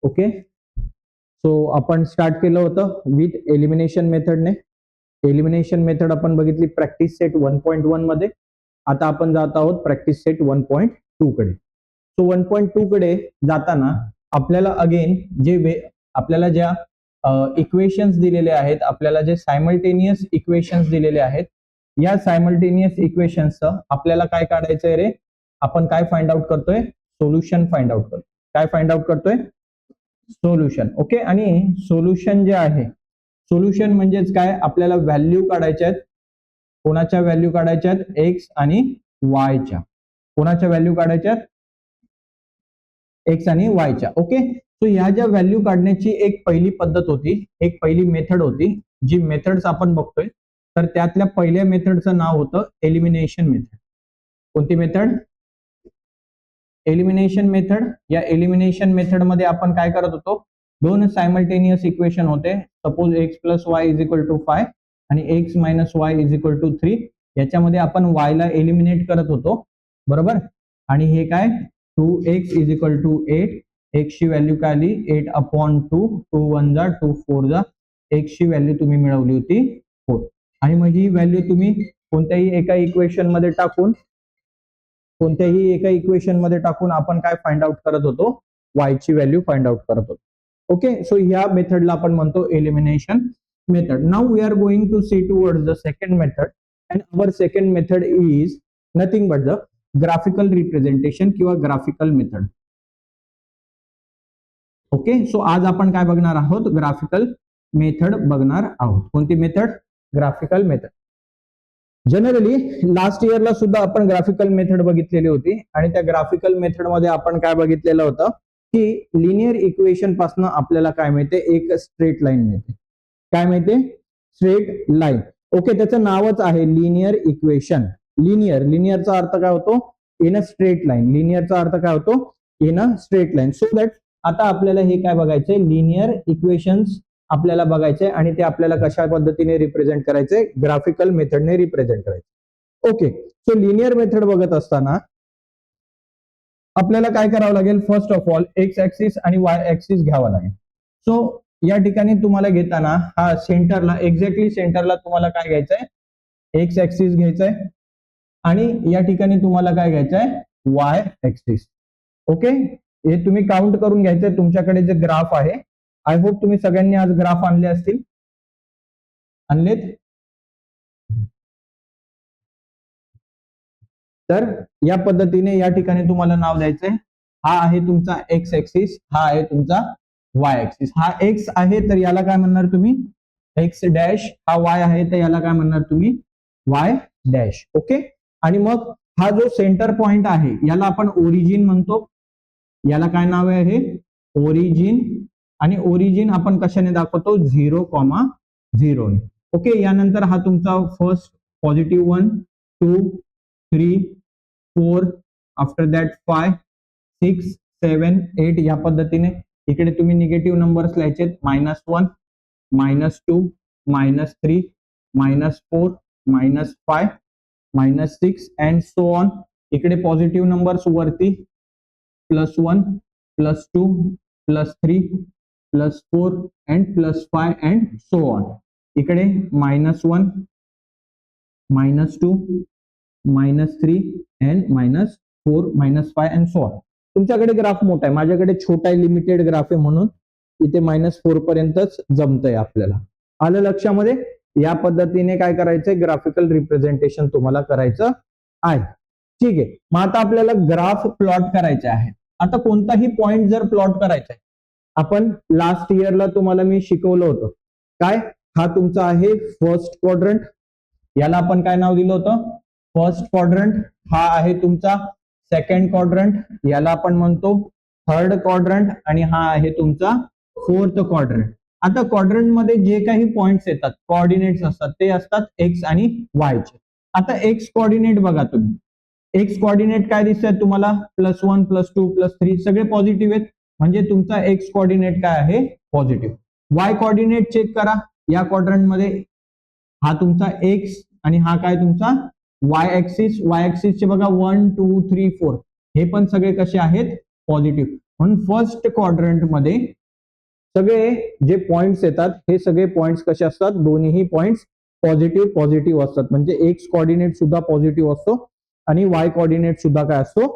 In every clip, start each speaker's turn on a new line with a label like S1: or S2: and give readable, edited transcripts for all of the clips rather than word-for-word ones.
S1: Okay, so आपण start केलं होतं विथ एलिमिनेशन मेथडने. एलिमिनेशन मेथड आपण बघितली प्रॅक्टिस सेट 1.1 मध्ये. आता आपण जात आहोत प्रॅक्टिस सेट 1.2 कडे. सो 1.2 कडे जाताना आपल्याला अगेन आपल्याला ज्या इक्वेशन्स दिलेले आहेत, आपल्याला जे सायमल्टेनियस इक्वेशन्स दिलेले आहेत, या सायमल्टेनियस इक्वेशन्सचं आपल्याला काय काढायचंय रे? आपण काय फाइंड आउट करतोय? सोल्युशन फाइंड आउट करतोय. काय फाइंड आउट करतोय? सोल्युशन. ओके, आणि सोल्युशन जे आहे, सोल्युशन म्हणजेच काय? आपल्याला व्हॅल्यू काढायच्या आहेत. कोणाच्या व्हॅल्यू काढायच्या आहेत? एक्स आणि वायच्या. कोणाच्या व्हॅल्यू काढायच्या आहेत? एक्स आणि वायच्या. ओके, सो ह्या ज्या व्हॅल्यू काढण्याची एक पहिली पद्धत होती, एक पहिली मेथड होती, जी मेथड्स आपण बघतोय. तर त्यातल्या पहिल्या मेथडचं नाव होतं एलिमिनेशन मेथड. कोणती मेथड? Elimination method. या एलिमिनेशन मेथड मध्ये आपण काय करत होतो? दोन सायमल्टेनियस इक्वेशन होते. Suppose x plus Y is equal to 5 आणि x minus y is equal to 3. याच्यामध्ये आपण वाय ला एलिमिनेट करत होतो, बरोबर. आणि हे काय? 2x is equal to 8. X ची व्हॅल्यू काय आली? 8/2. 2 1 जा 2 4 जा. एक्स ची व्हॅल्यू तुम्ही मिळवली होती 4. आणि मग ही व्हॅल्यू तुम्ही कोणत्याही एका इक्वेशन मध्ये टाकून आपण काय फाइंड आउट करत होतो? वाय ची व्हॅल्यू फाइंड आउट करत होतो. ओके, सो ह्या मेथडला आपण म्हणतो elimination method. Now we are going to see towards the second method, and our second method is nothing but the graphical representation किंवा ग्राफिकल मेथड. ओके, सो आज आपण काय बघणार आहोत? ग्राफिकल मेथड बघणार आहोत. कोणती method? Graphical method. Generally last इयरला सुद्धा आपण ग्राफिकल मेथड बघितलेली होती, आणि त्या ग्राफिकल मेथड मध्ये आपण काय बघितलेलं होतं की लिनियर इक्वेशन पासून आपल्याला काय मिळते? एक स्ट्रेट लाईन मिळते. काय मिळते? Straight line. ओके, त्याचं नावच आहे लिनियर इक्वेशन. लिनियरचा अर्थ काय होतो? In a straight line. लिनियरचा अर्थ काय होतो? In a straight line. So that आता आपल्याला हे काय बघायचंय? लिनियर इक्वेशन्स आपल्याला बघायचंय, आणि ते आपल्याला कशा पद्धतीने रिप्रेझेंट करायचंय? ग्राफिकल मेथडने रिप्रेझेंट करायचं. ओके, सो लिनियर मेथड बघत असताना आपल्याला काय करावं लागेल? First of all x axis आणि वाय ऍक्सिस घ्यावा लागेल. सो या ठिकाणी तुम्हाला घेताना हा सेंटरला, एक्झॅक्टली सेंटरला तुम्हाला काय घ्यायचंय? एक्स ऍक्सिस घ्यायचंय, आणि या ठिकाणी तुम्हाला काय घ्यायचंय? Y axis. ओके, हे तुम्ही काउंट करून घ्यायचंय. तुमच्याकडे जे ग्राफ आहे, आय होप तुम्ही सगळ्यांनी आज ग्राफ आणले असतील. आणलेत? तर या पद्धतीने या ठिकाणी तुम्हाला नाव द्यायचंय. हा आहे तुमचा एक्स ऍक्सिस, हा आहे तुमचा वाय ऍक्सिस. हा एक्स आहे तर याला काय म्हणणार तुम्ही? X dash. हा वाय आहे तर याला काय म्हणणार तुम्ही? Y dash. ओके, आणि मग हा जो सेंटर पॉइंट आहे याला आपण ओरिजिन म्हणतो. याला काय नाव आहे? ओरिजिन. आणि ओरिजिन आपण कशाने दाखवतो? 0,0. ओके, यानंतर हा तुमचा फर्स्ट पॉझिटिव्ह 1 2 3 4, आफ्टर दॅट 5 6 7 8. या पद्धतीने इकडे तुम्ही निगेटिव्ह नंबर्स लिहायचे. -1 -2 -3 -4 -5 -6 अँड सो ऑन. इकडे पॉझिटिव्ह नंबर्स वरती +1 +2 +3 +4 अँड +5 अँड सो ऑन. इकडे -1 -2 -3 अँड -4 -5 अँड सो ऑन. तुमच्याकडे ग्राफ मोठा आहे, माझ्याकडे छोटा आहे, लिमिटेड ग्राफ आहे, म्हणून इथे -4 पर्यंतच जमतंय आपल्याला. आलं लक्षामध्ये? या पद्धतीने काय करायचंय? ग्राफिकल रिप्रेझेंटेशन तुम्हाला करायचं आहे. ठीक आहे, मग आता आपल्याला ग्राफ प्लॉट करायचे आहे. आता कोणताही पॉइंट जर प्लॉट करायचा आहे, आपण लास्ट इयरला तुम्हाला मी शिकवलं होतं काय? हा तुमचा आहे फर्स्ट क्वाड्रंट. याला आपण काय नाव दिलं होतं? First quadrant. हा आहे तुमचा सेकंड क्वाड्रंट, याला आपण म्हणतो थर्ड क्वाड्रंट, आणि हा आहे तुमचा फोर्थ क्वाड्रंट. आता क्वाड्रंट मध्ये जे काही पॉइंट्स येतात, कोऑर्डिनेट्स असतात, ते असतात एक्स आणि वाय चे. आता एक्स कोऑर्डिनेट बघा तुम्ही. एक्स कोऑर्डिनेट काय दिसतात तुम्हाला? +1 +2 +3 सगळे पॉझिटिव्ह आहेत, म्हणजे तुमचा एक्स कोऑर्डिनेट काय आहे? पॉझिटिव्ह. वाय कोऑर्डिनेट चेक करा. या क्वाड्रंट मध्ये हा तुमचा एक्स आणि हा काय तुमचा वाय ऍक्सिस. वाय ऍक्सिसचे बघा 1 2 3 4 हे पण सगळे कसे आहेत? पॉझिटिव्ह. म्हणून फर्स्ट क्वाड्रंट मध्ये सगळे जे पॉइंट्स येतात हे सगळे पॉइंट्स कसे असतात, दोन्ही पॉइंट्स पॉझिटिव्ह असतात. म्हणजे एक्स कोऑर्डिनेट सुद्धा पॉझिटिव्ह असतो आणि वाय कोऑर्डिनेट सुद्धा काय असतो,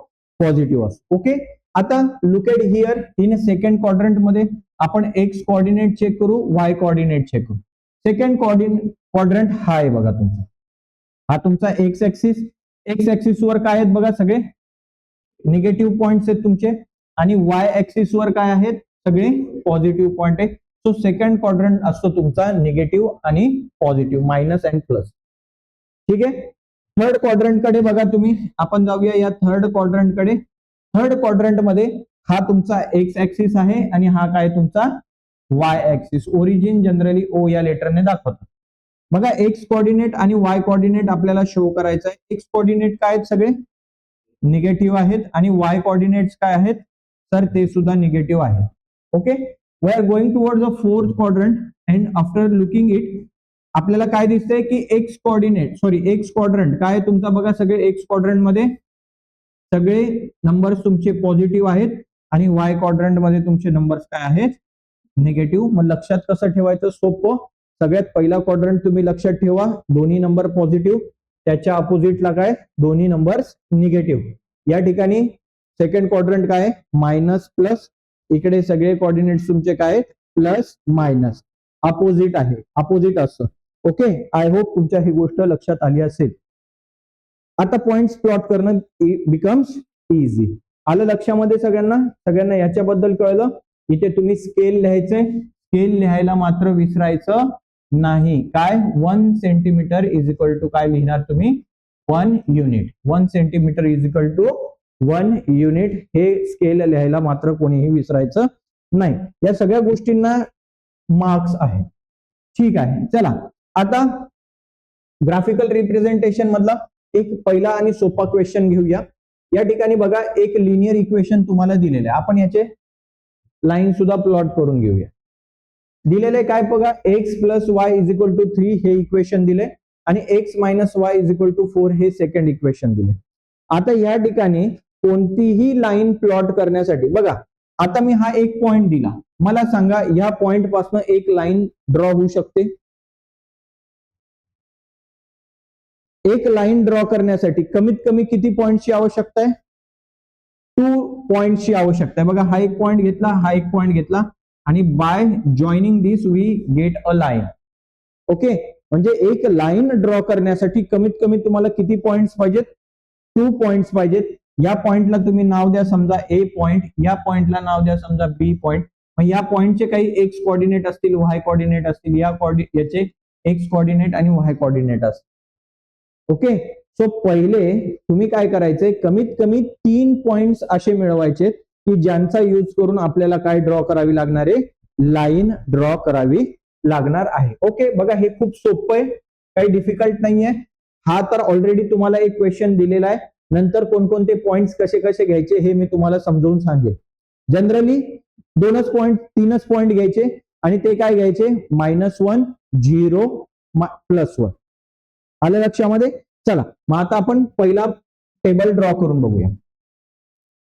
S1: पॉझिटिव्ह असतो. ओके, आता look at here in second quadrant मध्ये आपण एक्स कोऑर्डिनेट चेक करू, वाय कोऑर्डिनेट चेक करू. सेकंड क्वाड्रंट हा आहे बघा तुमचा, हा तुमचा एक्स ऍक्सिस वर काय आहेत बघा, सगळे निगेटिव्ह पॉइंट्स आहेत तुमचे, आणि वाय ऍक्सिस वर काय आहेत, सगळे पॉझिटिव्ह पॉइंट आहे. सो सेकंड क्वाड्रंट असतो तुमचा निगेटिव्ह आणि पॉझिटिव्ह, मायनस अँड प्लस. ठीक आहे, थर्ड क्वाड्रंट कडे बघा तुम्ही, आपण जाऊया या थर्ड क्वाड्रंट कडे. थर्ड क्वाड्रंट मध्ये हा तुमचा एक्स ऍक्सिस आहे आणि हा काय तुमचा वाय ऍक्सिस. ओरिजिन जनरली ओ या लेटरने दाखवतात. बघा एक्स कोऑर्डिनेट आणि वाय कोऑर्डिनेट आपल्याला शो करायचं आहे. एक्स कोऑर्डिनेट काय आहेत, सगळे निगेटिव्ह आहेत, आणि वाय कोऑर्डिनेट्स काय आहेत तर ते सुद्धा निगेटिव्ह आहेत. Okay, we are going towards the fourth quadrant and after looking it आपल्याला काय दिसतंय की एक्स क्वाड्रंट काय तुमचा बघा, सगळे एक्स क्वाड्रंट मध्ये सगळे नंबर्स तुमचे पॉझिटिव्ह आहेत आणि वाय क्वाड्रंट मध्ये तुमचे नंबर्स काय आहेत, निगेटिव्ह. मग लक्षात कसं ठेवायचं, सोपं. सगळ्यात पहिला क्वाड्रंट तुम्ही लक्षात ठेवा, दोन्ही नंबर पॉझिटिव्ह, त्याच्या अपोजिटला काय, दोन्ही नंबर्स निगेटिव्ह. या ठिकाणी सेकंड क्वाड्रंट काय, मायनस प्लस, इकडे सगळे कोऑर्डिनेट्स तुमचे काय, प्लस मायनस, अपोजिट आहे, अपोजिट असतं. ओके, आय होप तुमच्या ही गोष्ट लक्षात आली असेल. आता पॉइंट्स प्लॉट करणं बिकम्स इझी. आलं लक्षामध्ये सगळ्यांना याच्याबद्दल कळलं. इथे तुम्ही स्केल लिहायचे, स्केल लिहायला मात्र विसरायचं नाही. काय, 1 सेंटीमीटर इज इक्वल टू काय लिहिणार तुम्ही, 1 unit. 1 centimetre is equal to 1 unit, हे स्केल लिहायला मात्र कोणीही विसरायचं नाही. या सगळ्या गोष्टींना मार्क्स आहे. ठीक आहे, चला आता ग्राफिकल रिप्रेझेंटेशन मधला एक पहिला आणि सोपा क्वेश्चन घेऊया. या ठिकाणी बघा एक लिनियर इक्वेशन तुम्हाला दिलेलं आहे, आपण याचे लाईन सुद्धा प्लॉट करून घेऊया. दिलेले काय बघा, x plus Y is equal to 3 हे इक्वेशन दिले आणि x minus y is equal to 4 हे सेकंड इक्वेशन दिले. आता या ठिकाणी कोणतीही लाईन प्लॉट करण्यासाठी बघा, आता मी हा एक पॉइंट दिला, मला सांगा या पॉइंट पासून एक लाईन ड्रॉ होऊ शकते. एक लाईन ड्रॉ करण्यासाठी कमीत कमी किती पॉइंटची आवश्यकता आहे, 2 पॉइंटची आवश्यकता आहे. बघा हा एक पॉइंट घेतला, हा एक पॉइंट घेतला, आणि by joining this we get a line. Okay, म्हणजे एक लाईन ड्रॉ करण्यासाठी कमीत कमी तुम्हाला किती पॉइंट्स पाहिजेत, 2 पॉइंट्स पाहिजेत. या पॉइंटला तुम्ही नाव द्या समजा ए पॉइंट, या पॉइंटला नाव द्या समजा बी पॉइंट. मग या पॉइंटचे काही एक्स कोऑर्डिनेट असतील, वाय कोऑर्डिनेट असतील, याचे एक्स कोऑर्डिनेट आणि वाय कोऑर्डिनेट असतील. ओके, सो पहिले तुम्ही काय करायचंय, कमीत कमी 3 पॉइंट्स असे मिळवायचे की ज्यांचा यूज करून आपल्याला काय ड्रॉ करावी लागणार आहे, लाईन ड्रॉ करावी लागणार आहे. ओके, बघा हे खूप सोपं आहे, काही डिफिकल्ट नाहीये. हा तर ऑलरेडी तुम्हाला एक क्वेश्चन दिलेला आहे. नंतर कोणकोणते पॉइंट्स कसे कसे घ्यायचे हे मी तुम्हाला समजावून सांगेन. जनरली 2च पॉइंट 3च पॉइंट घ्यायचे आणि ते काय घ्यायचे, -1 0 +1. आलं लक्षामध्ये. चला मग आता आपण पहिला टेबल ड्रॉ करून बघूया.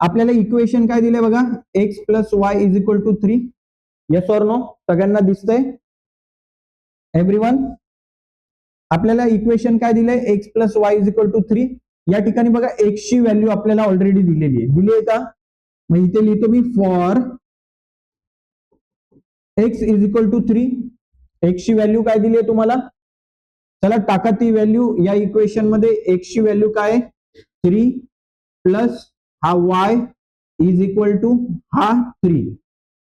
S1: आपल्याला इक्वेशन काय दिले बघा, x plus Y is equal to 3. Yes or no, सगळ्यांना दिसतंय एव्हरीवन. आपल्याला इक्वेशन काय दिलंय, x plus Y is equal to 3. या ठिकाणी बघा एक्स ची व्हॅल्यू आपल्याला ऑलरेडी दिलेली आहे, दिली आहे का, मग इथे लिहितो मी for x is equal to 3. X ची व्हॅल्यू काय दिली आहे तुम्हाला, चला टाका ती व्हॅल्यू या इक्वेशन मध्ये. एक्स ची व्हॅल्यू काय, 3 प्लस हा वाय इज इक्वल टू हा 3,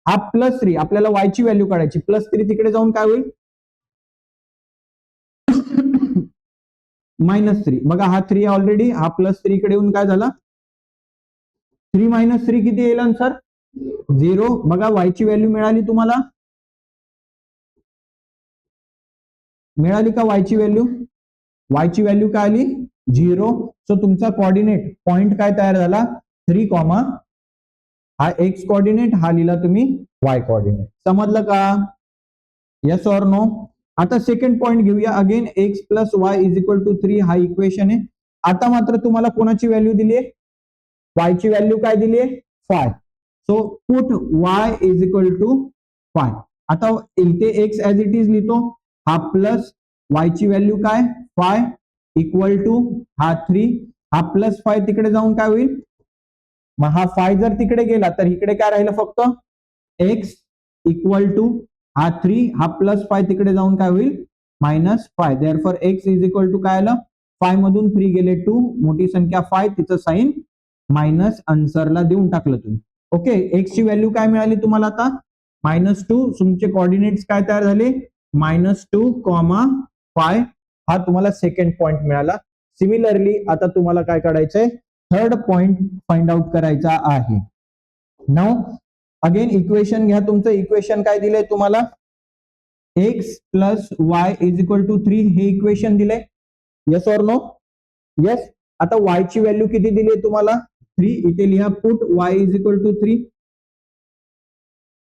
S1: हा +3. आपल्याला वाय ची व्हॅल्यू काढायची, +3 तिकडे जाऊन काय होईल -3. बघा हा 3 ऑलरेडी, हा +3 इकडे येऊन काय झाला, 3 - 3 किती येईल आन्सर, 0. बघा वाय ची व्हॅल्यू मिळाली तुम्हाला, मिळाली का वाय ची व्हॅल्यू, वाय ची व्हॅल्यू काय आली 0. सो तुमचा कोऑर्डिनेट पॉइंट काय तयार झाला, 3, हा एक्स कोऑर्डिनेट, हा लिहिला तुम्ही वाय कोऑर्डिनेट. समजलं का, येस ऑर नो. आता सेकंड पॉइंट घेऊया. Again x plus Y is equal to 3 हा इक्वेशन आहे. आता मात्र तुम्हाला कोणाची व्हॅल्यू दिली आहे, वाय ची व्हॅल्यू काय दिली आहे 5. So put y is equal to 5. आता इथे x ऍज इट इज लिहितो, हा प्लस y ची व्हॅल्यू काय 5 इक्वल टू हा 3, हा प्लस 5 तिकडे जाऊन काय होईल, मग हा 5 जर तिकडे गेला तर इकडे काय राहिलं फक्त x इक्वल टू हा 3, हा प्लस 5 तिकडे जाऊन काय होईल -5. Therefore x is equal to काय आलं, 5 मधून 3 गेले 2, मोठी संख्या 5, तिचं साइन मायनस आन्सरला देऊन टाकलं तुम्ही. ओके, एक्स ची व्हॅल्यू काय मिळाली तुम्हाला आता -2. तुमचे कोऑर्डिनेट्स काय तयार झाले -2,5. हा तुम्हाला सेकंड पॉइंट मिळाला. सिमिलरली आता तुम्हाला काय काढायचंय, थर्ड पॉइंट फाइंड आउट करायचा आहे. नाउ अगेन इक्वेशन घ्या, तुमचं इक्वेशन काय दिलंय तुम्हाला, x plus Y is equal to 3 हे इक्वेशन दिलंय. Yes or no? येस. आता y ची व्हॅल्यू किती दिली आहे तुम्हाला 3. इथे लिहा put y is equal to 3.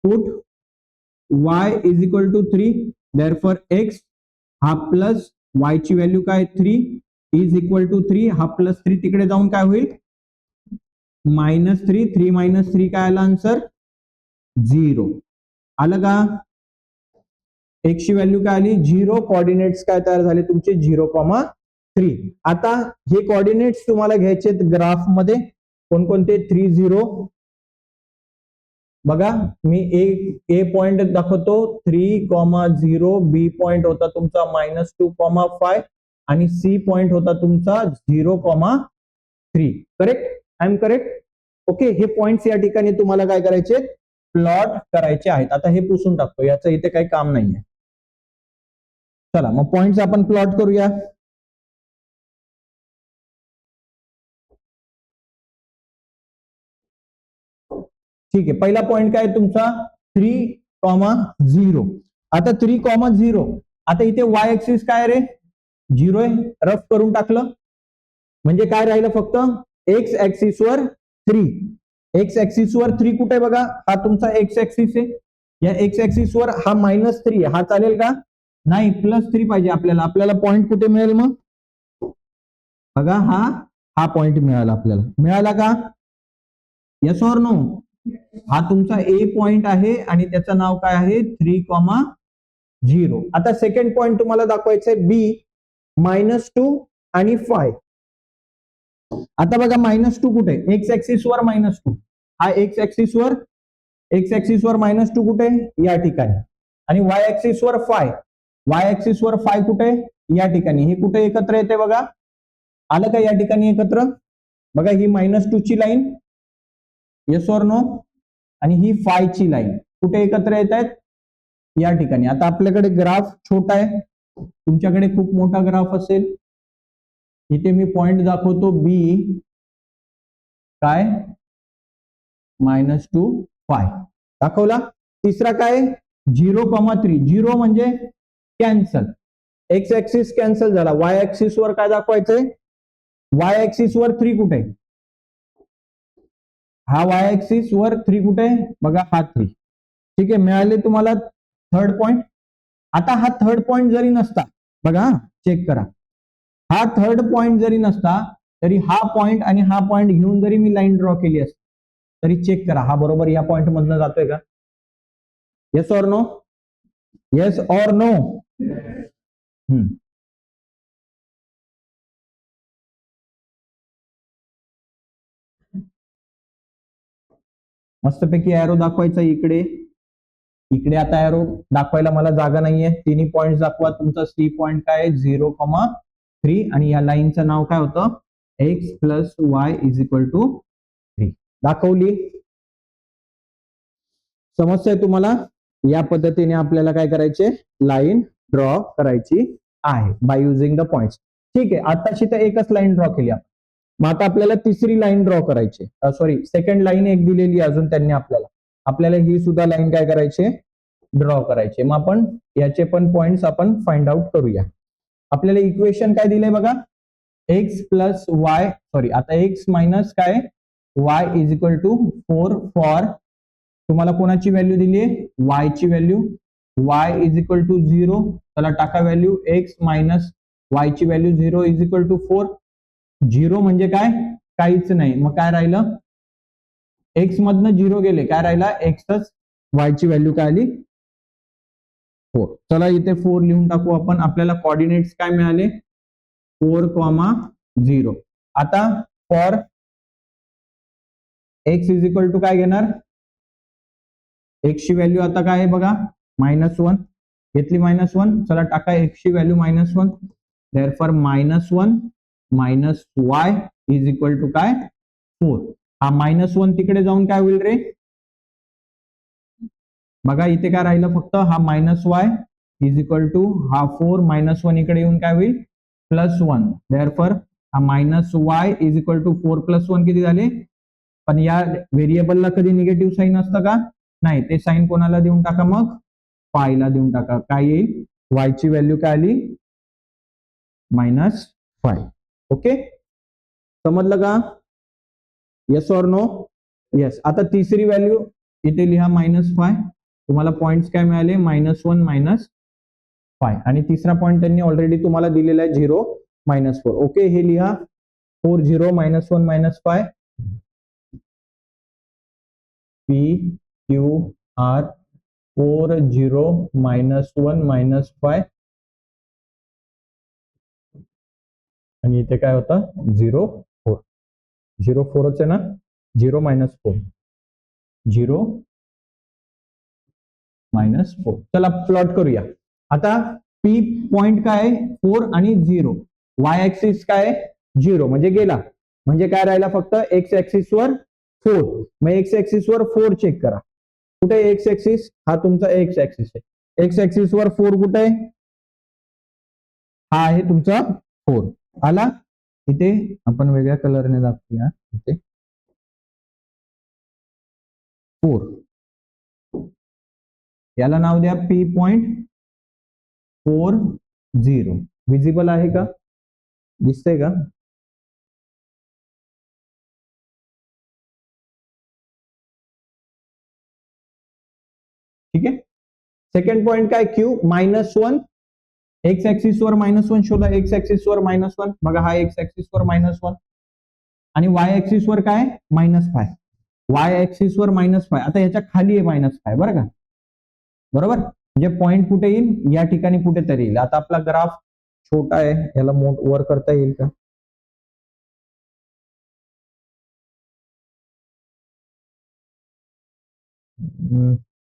S1: Put y is equal to 3. Therefore x हा प्लस y ची व्हॅल्यू काय 3 इज इक्वल टू 3, हा प्लस 3 तिकडे जाऊन काय होईल -3. 3 मायनस 3 काय आला आन्सर 0. आलं का? x ची व्हॅल्यू काय आली 0. कोऑर्डिनेट्स काय तयार झाले तुमचे 0,3. आता हे कोऑर्डिनेट्स तुम्हाला घ्यायचे ग्राफ मध्ये, कोणकोणते 3 0. बघा मी ए पॉइंट दाखवतो 3,0. बी पॉइंट होता तुमचा -2,5 आणि सी पॉइंट होता तुमचा 0,3. Correct? I am correct? Okay, हे पॉइंट्स या ठिकाणी तुम्हाला काय करायचे प्लॉट करायचे आहेत. आता हे पुसून टाकतो, याचं इथे काही काम नाहीये. चला मग पॉइंट्स आपण प्लॉट करूया. ठीक आहे, पहिला पॉइंट काय तुमचा 3,0. आता 3,0. आता इथे y ऍक्सिस काय रे 0 आहे, रफ करून टाकलं म्हणजे काय राहिलं फक्त x ऍक्सिस वर 3. x ऍक्सिस वर 3 कुठे बघा, हा तुमचा x ऍक्सिस आहे. या x ऍक्सिस वर हा -3, हा चालेल का नाही, +3 पाहिजे आपल्याला. आपल्याला पॉइंट कुठे मिळेल मग बघा, हा पॉइंट मिळाला आपल्याला. मिळाला का? Yes or no? हा तुमचा ए पॉइंट आहे आणि त्याचं नाव काय आहे 3,0. आता सेकंड पॉइंट तुम्हाला दाखवायचं आहे बी -2 आणि 5. आता बघा -2 कुठे, एक्स ऍक्सिस वर -2, हा एक्स ऍक्सिस वर -2 कुठे या ठिकाणी, आणि वाय ऍक्सिस वर 5. वाय ऍक्सिस वर 5 कुठे या ठिकाणी. हे कुठे एकत्र येते बघा, आलं का या ठिकाणी एकत्र. बघा ही -2 ची लाईन, येस ऑर नो, आणि ही 5 ची लाईन कुठे एकत्र येत आहेत या ठिकाणी. आता आपल्याकडे ग्राफ छोटा आहे, तुमच्याकडे खूप मोठा ग्राफ असेल. इथे मी पॉइंट दाखवतो बी काय -2 5 दाखवला. तिसरा काय 0,3. 0 म्हणजे कॅन्सल, एक्स ऍक्सिस कॅन्सल झाला. वाय ऍक्सिस वर काय दाखवायचंय, वाय ऍक्सिस वर 3 कुठे, हा वाय ऍक्सिस वर 3 कुठे बघा, हा 3. ठीक आहे, मिळाले तुम्हाला थर्ड पॉइंट. आता हा थर्ड पॉइंट जरी नसता बघा, चेक करा, हा थर्ड पॉइंट जरी नसता तरी हा पॉइंट आणि हा पॉइंट घेऊन जरी मी लाईन ड्रॉ केली असती तरी चेक करा हा बरोबर या पॉइंट मधनं जातोय का. Yes or no? Yes or no? मस्तपैकी एरो दाखवायचा इकडे. इकडे आता एरो दाखवायला मला जागा नाहीये, तिन्ही पॉइंट दाखवा. तुमचा सी पॉइंट काय 0,3 आणि या लाईनचं नाव काय होतं x plus Y is equal to 3. दाखवली. समस्या आहे तुम्हाला. या पद्धतीने आपल्याला काय करायचे लाईन ड्रॉ करायची आहे बाय युझिंग द पॉइंट्स. ठीक आहे, आताशी तर एकच लाईन ड्रॉ केली आपण. मग आता आपल्याला तिसरी लाईन ड्रॉ करायची, सॉरी सेकंड लाईन एक दिलेली अजून त्यांनी आपल्याला ही सुद्धा लाईन काय करायची ड्रॉ करायची. मग आपण याचे पण पॉइंट्स आपण फाइंड आउट करूया. आपल्याला इक्वेशन काय दिलंय बघा, एक्स प्लस वाय, सॉरी आता एक्स मायनस काय y is equal to 4 four, तुम्हाला कोणाची व्हॅल्यू दिली आहे वाय ची value, y is equal to 0. त्याला टाका व्हॅल्यू एक्स मायनस वाय ची व्हॅल्यू 0 इज इक्वल टू 4. 0 म्हणजे काय काहीच नाही, मग काय राहिलं एक्स मधनं 0 गेले, काय राहिला एक्सच, वायची व्हॅल्यू काय आली 4. चला इथे 4 लिहून टाकू आपण. आपल्याला कॉर्डिनेट्स काय मिळाले 4,0. आता for x is equal to काय घेणार, एक्स ची व्हॅल्यू आता काय आहे बघा -1 घेतली, -1. चला टाका एक्स ची value -1. Therefore -1 minus y is equal to काय 4. हा -1 तिकडे जाऊन काय होईल रे, बघा इथे काय राहिलं फक्त हा -y इज इक्वल टू हा 4 -1 इकडे येऊन काय होईल +1. देअरफॉर हा -y इज इक्वल टू 4 + 1 किती झाले. पण या व्हेरिएबलला कधी निगेटिव्ह साईन असतं का, नाही. ते साईन कोणाला देऊन टाका मग, पायला देऊन टाका. काय येईल, y ची व्हॅल्यू काय आली -5. ओके, समजलं का, येस ऑर नो, येस. आता तिसरी व्हॅल्यू इथे लिहा -5. तुम्हाला पॉइंट्स काय मिळाले -1 -5. आणि तिसरा पॉइंट त्यांनी ऑलरेडी तुम्हाला दिलेला आहे 0 -4. ओके, हे लिहा 4 0 -1 -5 P Q R 4 0 -1 -5 आणि इथे काय होता 0 4. 0 4च आहे ना, 0 -4 0 -4. चला प्लॉट करूया. आता P पॉइंट काय आहे 4 आणि 0, y ऍक्सिस काय आहे 0 म्हणजे गेला, म्हणजे काय राहिला फक्त x ऍक्सिस वर 4. मग x ऍक्सिस वर 4 चेक करा, कुठे x ऍक्सिस, हा तुमचा x ऍक्सिस आहे. x ऍक्सिस वर 4 कुठे आहे, हा आहे तुमचा 4. आला, इथे आपण वेगळ्या कलरने दाखवूया, इथे 4, याला नाव द्या P पॉइंट 4 0. विजिबल आहे का, दिसतंय का, ठीक आहे. सेकंड पॉइंट काय Q -1, एक्स ऍक्सिस वर -1 शोधा, एक्स ऍक्सिस वर -1 बघा, हा एक्स ऍक्सिस वर -1 आणि वाय ऍक्सिस वर काय -5. वाय ऍक्सिस वर -5, आता याच्या खाली आहे -5 बरं का, बरोबर. म्हणजे पॉइंट कुठे येईल, या ठिकाणी कुठेतरी येईल. आता आपला ग्राफ छोटा आहे, याला वर करता येईल का,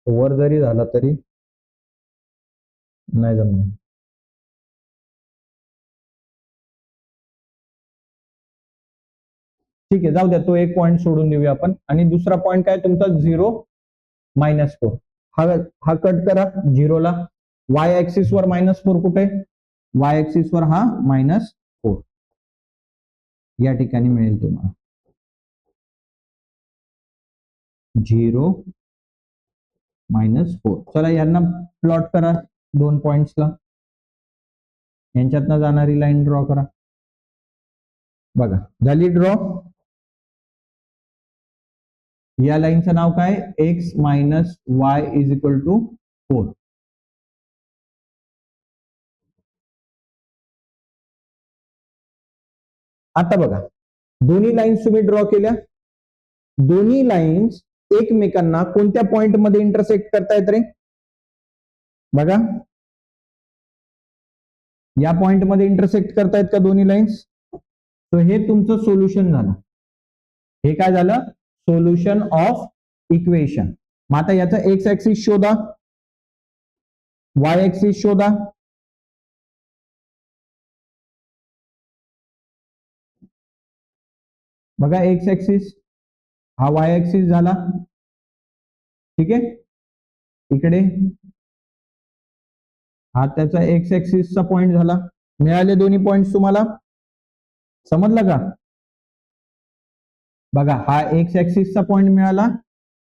S1: वर जरी झाला तरी नाही जमणार. ठीक आहे, जाऊ द्या, तो एक पॉइंट सोडून देऊया आपण. आणि दुसरा पॉइंट काय तुमचा 0 -4. हा कट करा 0 ला. वाय ऍक्सिस वर -4 कुठे, वाय ऍक्सिस वर हा -4 या ठिकाणी मिळेल तुम्हाला 0 -4. चला यांना प्लॉट करा, 2 पॉइंट्सला यांच्यातनं जाणारी लाईन ड्रॉ करा. बघा झाली ड्रॉ. या लाईनचं नाव काय, x - y is equal to 4. आता बघा दोन्ही लाईन्स तुम्ही ड्रॉ केल्या, दोन्ही लाईन्स एकमेकांना कोणत्या पॉइंट मध्ये इंटरसेक्ट करतायत रे, बघा या पॉइंट मध्ये इंटरसेक्ट करतायत का दोन्ही लाईन्स. तर हे तुमचं सोल्युशन झालं. हे काय झालं, सोल्युशन ऑफ इक्वेशन. मग आता याचा एक्स ऍक्सिस शोधा, वाय ऍक्सिस शोधा. बघा एक्स ऍक्सिस हा वाय ऍक्सिस झाला, ठीक आहे. इकडे हा त्याचा एक्स ऍक्सिसचा पॉइंट झाला. मिळाले दोन्ही पॉइंट तुम्हाला, समजलं का. बघा हा एक्स ऍक्सिसचा पॉइंट मिळाला,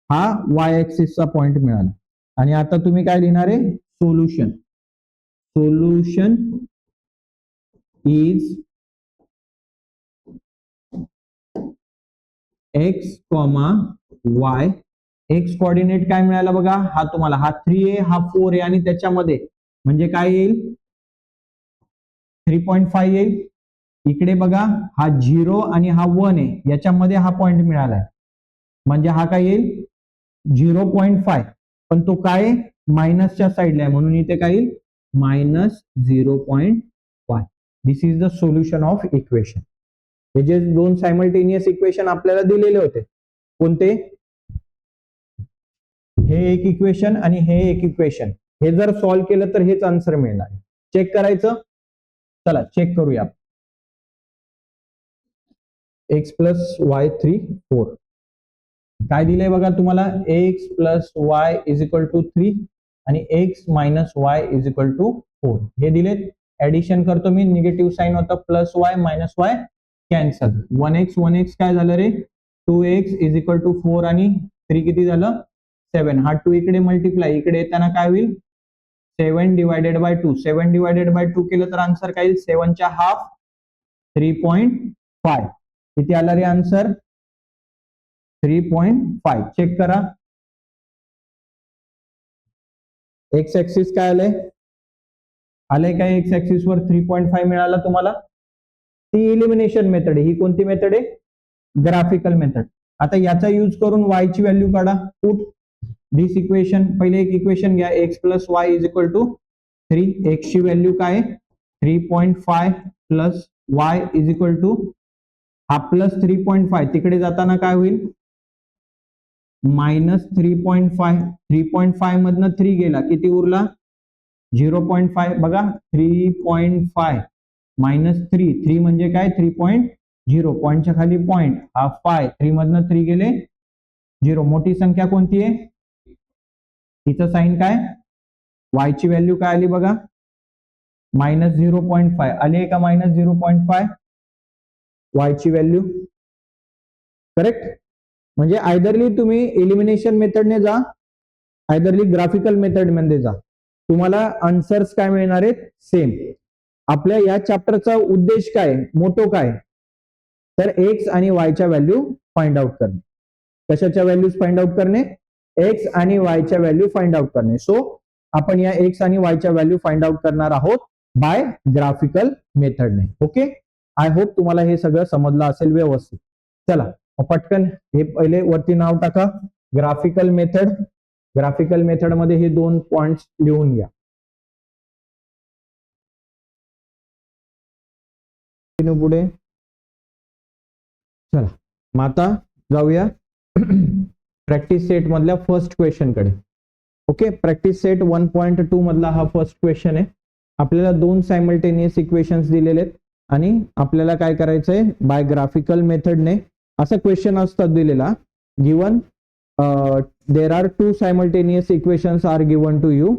S1: हा वाय ऍक्सिसचा पॉइंट मिळाला. आणि आता तुम्ही काय लिहिणार आहे, solution. Solution is x comma Y. X coordinate काय मिळाला बघा, हा तुम्हाला, हा 3 आहे, हा 4 आहे, आणि त्याच्यामध्ये म्हणजे काय येईल 3.5 येईल. इकडे बघा हा 0 आणि हा 1 आहे, याच्यामध्ये हा पॉइंट मिळालाय. म्हणजे हा काय येईल 0.5, पण तो काय मायनसच्या साईडला आहे म्हणून इथे काय येईल -0.5. This is the solution of equation. हे जे दोन सायमल्टेनियस इक्वेशन आपल्याला दिलेले होते कोणते, हे एक इक्वेशन आणि हे एक इक्वेशन, हे जर सॉल्व्ह केलं तर हेच आन्सर मिळणार. चेक करायचं, चला चेक करूया. x प्लस वाय 3 4 काय दिलंय बघा तुम्हाला, x plus Y is equal to 3 आणि x minus y is equal to 4 हे दिलेत. ऍडिशन करतो मी, निगेटिव्ह साइन होतं, plus y minus y cancel, 1x काय झालं रे 2x इज इक्वल टू 4 आणि 3 किती झालं 7. हा 2 इकडे मल्टिप्लाय, इकडे येताना काय होईल 7 डिवायडेड बाय 2. 7 डिवायडेड बाय 2 केलं तर आन्सर काय येईल 7 च्या हाफ 3.5. किती आला रे आन्सर 3.5. चेक करा. एक्स ऍक्सिस काय आलंय काय एक्स ऍक्सिस वर 3.5 मिळाला तुम्हाला. ती इलिमिनेशन मेथड आहे. ही कोणती मेथड आहे, ग्राफिकल मेथड. आता याचा यूज करून y ची व्हॅल्यू काढा. पुट दिस इक्वेशन, पहिले एक इक्वेशन घ्या, x plus Y is equal to 3. x ची व्हॅल्यू काय 3.5 plus y is equal to हा प्लस 3.5 तिकडे जाताना काय होईल मायनस 3.5. 3.5 मधनं 3 गेला, किती उरला 0.5. बघा 3.5 मायनस 3 म्हणजे काय 3.0, पॉईंटच्या खाली पॉईंट हा 5, 3 मधनं 3 गेले 0. मोठी संख्या कोणती आहे, तिचं साइन काय, y ची व्हॅल्यू काय आली बघा मायनस 0.5 आली का, मायनस 0.5 y ची व्हॅल्यू. करेक्ट. म्हणजे आयदरली तुम्ही एलिमिनेशन मेथडने जा, आयदरली ग्राफिकल मेथड मध्ये जा, तुम्हाला आन्सर्स काय मिळणार आहेत सेम. आपल्या या चॅप्टरचा उद्देश काय, मोटो काय, तर एक्स आणि वायच्या व्हॅल्यू फाइंड आउट करणे. कशाच्या व्हॅल्यूज फाइंड आउट करणे, एक्स आणि वायच्या व्हॅल्यू फाइंड आउट करणे. सो आपण या एक्स आणि वायच्या व्हॅल्यू फाइंड आउट करणार आहोत बाय ग्राफिकल मेथडने. ओके, आय होप तुम्हाला हे सगळं समजलं असेल व्यवस्थित. चला पटकन हे पहिले वरती नाव टाका, ग्राफिकल मेथड. ग्राफिकल मेथड मध्ये हे दोन पॉइंट्स लिहून घ्या. पुढे चला मग आता जाऊया प्रॅक्टिस सेट मधल्या फर्स्ट क्वेश्चन कडे. ओके, प्रॅक्टिस सेट 1.2 मधला हा फर्स्ट क्वेश्चन आहे. आपल्याला दोन सायमल्टेनियस इक्वेशन्स दिलेले आहेत आणि आपल्याला काय करायचंय बाय ग्राफिकल मेथडने. असा क्वेश्चन असतात दिलेला, given there are two simultaneous equations are given to you,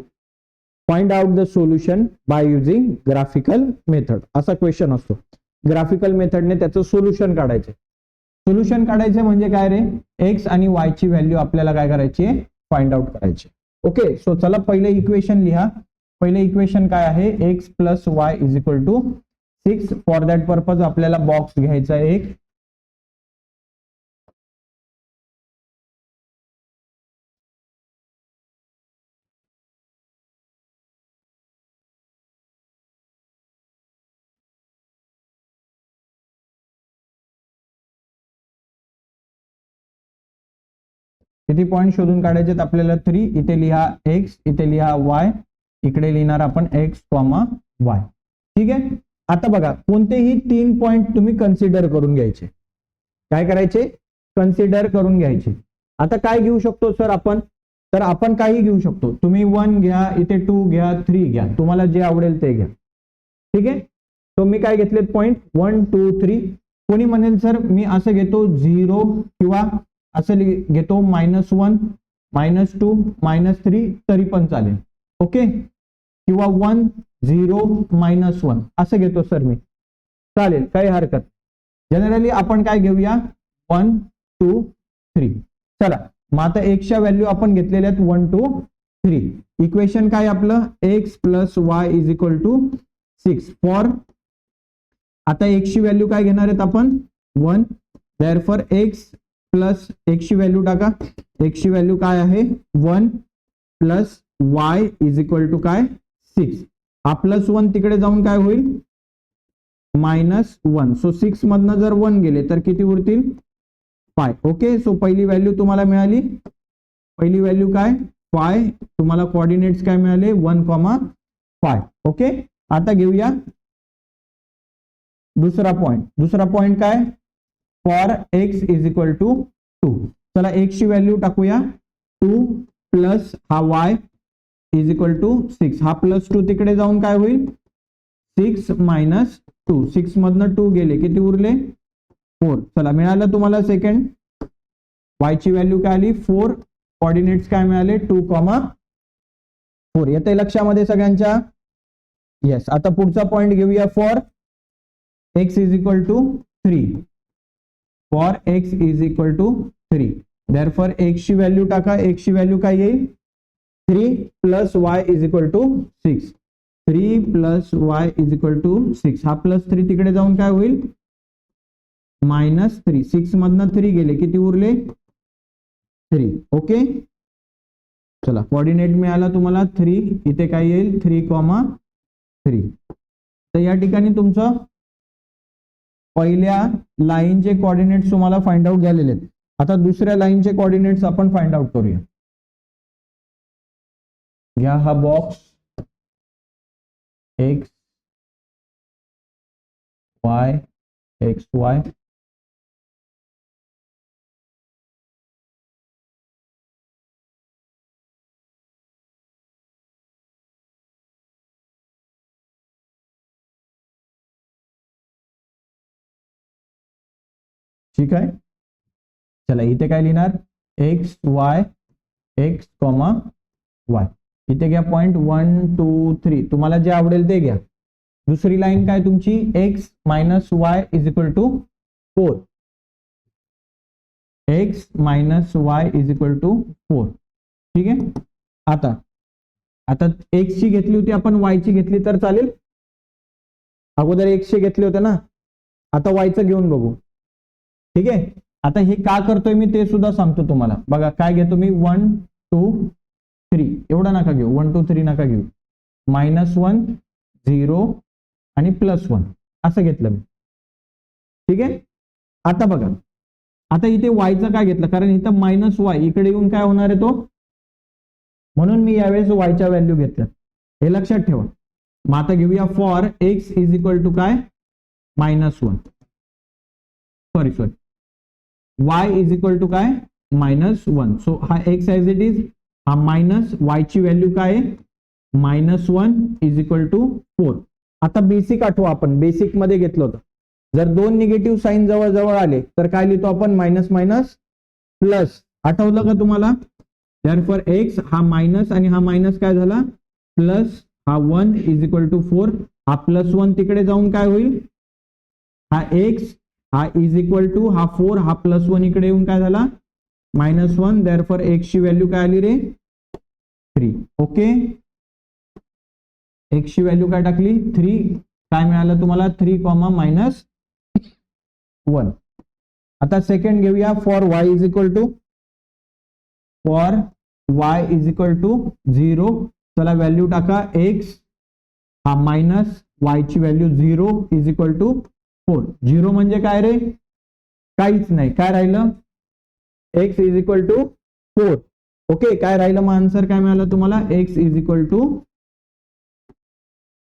S1: find out the solution by using graphical method. असा क्वेश्चन असतो. ग्राफिकल मेथडने त्याचं सोल्युशन काढायचं. सोल्युशन काढायचं म्हणजे काय रे, एक्स आणि वाय ची व्हॅल्यू आपल्याला काय करायची फाइंड आउट करायची. ओके, सो चला पहिले इक्वेशन लिहा. पहिले इक्वेशन काय आहे, x plus Y is equal to 6. For that purpose आपल्याला बॉक्स घ्यायचा एक. किती पॉइंट शोधून काढायचे आपल्याला 3. इथे लिहा एक्स, इथे लिहा वाय, इकडे लिहिणार आपण एक्स कॉमा वाय. ठीक आहे. आता बघा कोणतेही 3 पॉइंट तुम्ही कन्सिडर करून घ्यायचे. काय करायचे, कन्सिडर करून घ्यायचे. आता काय घेऊ शकतो सर आपण, तर आपण काही घेऊ शकतो. तुम्ही 1 घ्या, इथे 2 घ्या, 3 घ्या, तुम्हाला जे आवडेल ते घ्या. ठीक आहे. तो मी काय घेतलेत पॉइंट 1 2 3. कोणी म्हणेल सर मी असं घेतो 0 किंवा असं घेतो -1 -2 -3 तरी पण चालेल. ओके, किंवा 1 0 -1 असं घेतो सर मी, चालेल, काही हरकत. जनरली आपण काय घेऊया 1 2 3. चला मग आता एक्सच्या व्हॅल्यू आपण घेतलेल्या आहेत 1 2 3. इक्वेशन काय आपलं, x plus Y is equal to 6. For आता एक्सची व्हॅल्यू काय घेणार आहेत आपण 1. देअरफॉर एक्स प्लस एक्सची व्हॅल्यू टाका. एक्सची व्हॅल्यू काय आहे 1 plus Y is equal to काय 6. हा प्लस 1 तिकडे जाऊन काय होईल -1. सो 6 मधनं जर 1 गेले तर किती उरतील फाय. ओके, सो पहिली व्हॅल्यू तुम्हाला मिळाली. पहिली व्हॅल्यू काय? फाय. तुम्हाला कोऑर्डिनेट्स काय मिळाले? 1,5. ओके, आता घेऊया दुसरा पॉइंट. दुसरा पॉइंट काय? For x is equal to 2. चला एक्स ची व्हॅल्यू टाकूया. 2 प्लस हा वाय इज इक्वल टू 6. हा प्लस 2 तिकडे जाऊन काय होईल? 6 मायनस 2. 6 मधनं 2 गेले, किती उरले? 4. चला मिळालं तुम्हाला सेकंड. वाय ची व्हॅल्यू काय आली? 4. कोऑर्डिनेट्स काय मिळाले? 2,4. येते लक्षामध्ये सगळ्यांच्या? येस. आता पुढचा पॉइंट घेऊया. For x is equal to 3. For x is equal to 3. Therefore X ची व्हॅल्यू टाका. एक्स ची व्हॅल्यू काय येईल? 3 plus Y is equal to 6. 3 plus Y is equal to 6. हा प्लस 3 तिकडे जाऊन काय होईल? -3. 6 मधनं 3 गेले, किती उरले? 3. ओके, चला कोऑर्डिनेट मिळाला तुम्हाला 3. इथे काय येईल? 3,3. तर या ठिकाणी तुमचं पहिल्या लाईनचे कोऑर्डिनेट्स तुम्हाला फाइंड आउट झालेले आहेत. आता दुसऱ्या लाईनचे कोऑर्डिनेट्स आपण फाइंड आउट करूया. घ्या हा box. X y x Y. ठीक आहे, चला इथे काय लिहिणार? X y x comma Y. इथे घ्या पॉइंट 1 2 3. तुम्हाला जे आवडेल ते घ्या. दुसरी लाईन काय तुमची? X minus y is equal to 4. X minus y is equal to 4. ठीक आहे. आता एक्स ची घेतली होती आपण, वाय ची घेतली तर चालेल? अगोदर एक्स ची घेतले होते ना, आता वायचं घेऊन बघू. ठीक आहे. आता हे का करतोय मी ते सुद्धा सांगतो तुम्हाला. बघा काय घेतो मी? 1 2 3. एवढा नका घेऊ. 1 2 3 नका घेऊ. -1 0 आणि +1 असं घेतलं मी. ठीक आहे. आता बघा, आता इथे वायचं काय घेतलं? कारण इथं -y इकडे येऊन काय होणार आहे तो, म्हणून मी यावेळेस वायच्या व्हॅल्यू घेतल्या. हे लक्षात ठेवा. मग आता घेऊया for x is equal to काय? -1. Sorry y is equal to काय? -1. सो हा x ॲज इट इज. हा मायनस y ची व्हॅल्यू काय? -1 इज इक्वल टू 4. आता बेसिक आठवा, आपण बेसिक मध्ये घेतलं होतं. जर दोन निगेटिव्ह साईन जवळ जवळ आले तर काय लिहितो आपण? Minus minus plus. आठवलं का तुम्हाला? देअरफॉर एक्स हा मायनस आणि हा मायनस काय झाला? प्लस. हा 1 इज इक्वल टू 4. हा +1 तिकडे जाऊन काय होईल? हा एक्स हा इज इक्वल टू हा 4. हा +1 इकडे येऊन काय झाला? -1. देअरफॉर एक्स ची व्हॅल्यू काय आली रे? 3. ओके, एक्स ची व्हॅल्यू काय टाकली? 3. काय मिळालं तुम्हाला? 3, -1. आता सेकंड घेऊया. For y is equal to 0. चला व्हॅल्यू टाका. एक्स हा मायनस y ची व्हॅल्यू 0 इज इक्वल टू 4. 0 म्हणजे काय रे? काहीच नाही. काय राहिलं? x is equal to 4. Okay, काय राहिलं? मग आन्सर काय मिळालं तुम्हाला? x is equal to